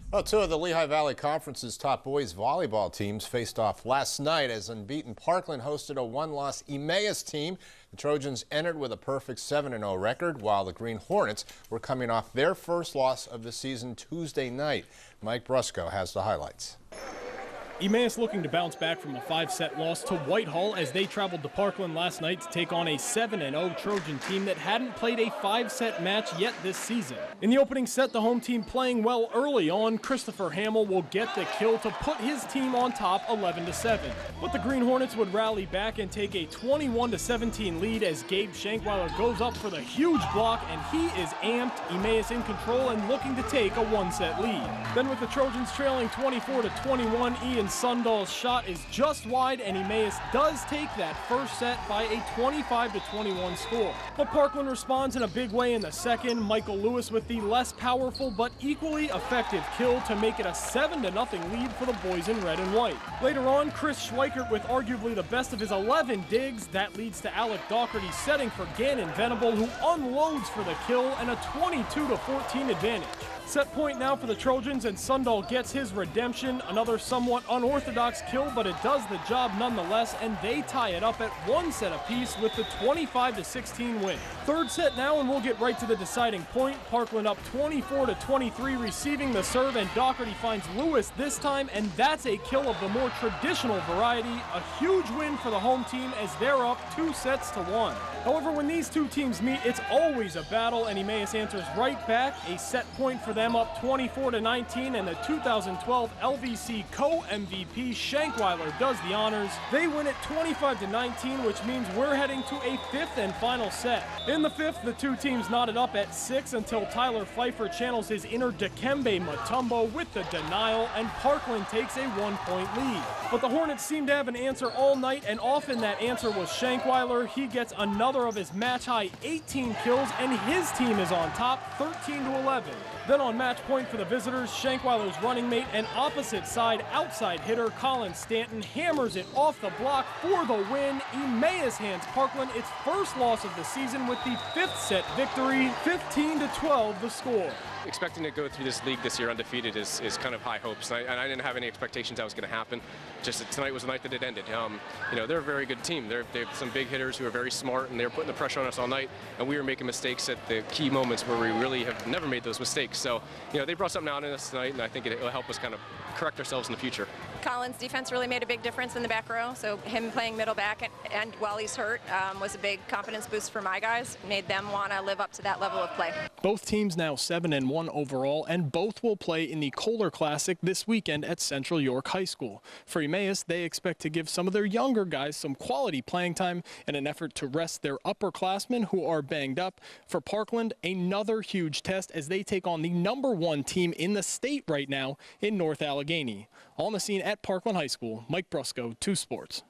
Well, two of the Lehigh Valley Conference's top boys volleyball teams faced off last night as unbeaten Parkland hosted a one-loss Emmaus team. The Trojans entered with a perfect 7-0 record, while the Green Hornets were coming off their first loss of the season Tuesday night. Mike Brusco has the highlights. Emmaus looking to bounce back from a 5-set loss to Whitehall as they traveled to Parkland last night to take on a 7-0 Trojan team that hadn't played a 5-set match yet this season. In the opening set, the home team playing well early on. Christopher Hamill will get the kill to put his team on top 11-7. But the Green Hornets would rally back and take a 21-17 lead as Gabe Shankweiler goes up for the huge block, and he is amped. Emmaus in control and looking to take a 1-set lead. Then with the Trojans trailing 24-21, Ian Sundall's shot is just wide, and Emmaus does take that first set by a 25-21 score. But Parkland responds in a big way in the second. Michael Lewis with the less powerful but equally effective kill to make it a 7-0 lead for the boys in red and white. Later on, Chris Schweikert with arguably the best of his 11 digs. That leads to Alec Doherty setting for Gannon Venable, who unloads for the kill and a 22-14 advantage. Set point now for the Trojans, and Sundall gets his redemption. Another somewhat unorthodox kill, but it does the job nonetheless, and they tie it up at 1 set apiece with the 25-16 win. Third set now, and we'll get right to the deciding point. Parkland up 24-23, receiving the serve, and Doherty finds Lewis this time, and that's a kill of the more traditional variety. A huge win for the home team as they're up 2-1. However, when these two teams meet, it's always a battle, and Emmaus answers right back. A set point for them up 24-19, and the 2012 LVC co-MVP Shankweiler does the honors. They win it 25-19, which means we're heading to a 5th and final set. In the 5th, the two teams knotted up at 6 until Tyler Pfeiffer channels his inner Dikembe Mutombo with the denial, and Parkland takes a 1-point lead. But the Hornets seem to have an answer all night, and often that answer was Shankweiler. He gets another of his match-high 18 kills, and his team is on top 13-11. Then on match point for the visitors, Shankweiler's running mate and opposite side outside hitter Colin Stanton hammers it off the block for the win. Emmaus hands Parkland its first loss of the season with the 5th set victory, 15-12 the score. Expecting to go through this league this year undefeated is kind of high hopes, and I didn't have any expectations that was going to happen. Just that tonight was the night that it ended. You know, they're a very good team. They have some big hitters who are very smart, and they're putting the pressure on us all night, and we were making mistakes at the key moments where we really have never made those mistakes. So, you know, they brought something out in us tonight, and I think it'll help us kind of correct ourselves in the future. Colin's defense really made a big difference in the back row, so him playing middle back and while he's hurt was a big confidence boost for my guys, made them want to live up to that level of play. Both teams now 7-1 overall, and both will play in the Kohler Classic this weekend at Central York High School. For Emmaus, they expect to give some of their younger guys some quality playing time in an effort to rest their upperclassmen who are banged up. For Parkland, another huge test as they take on the #1 team in the state right now in North Allegheny. On the scene at Parkland High School, Mike Brusco, 2 Sports.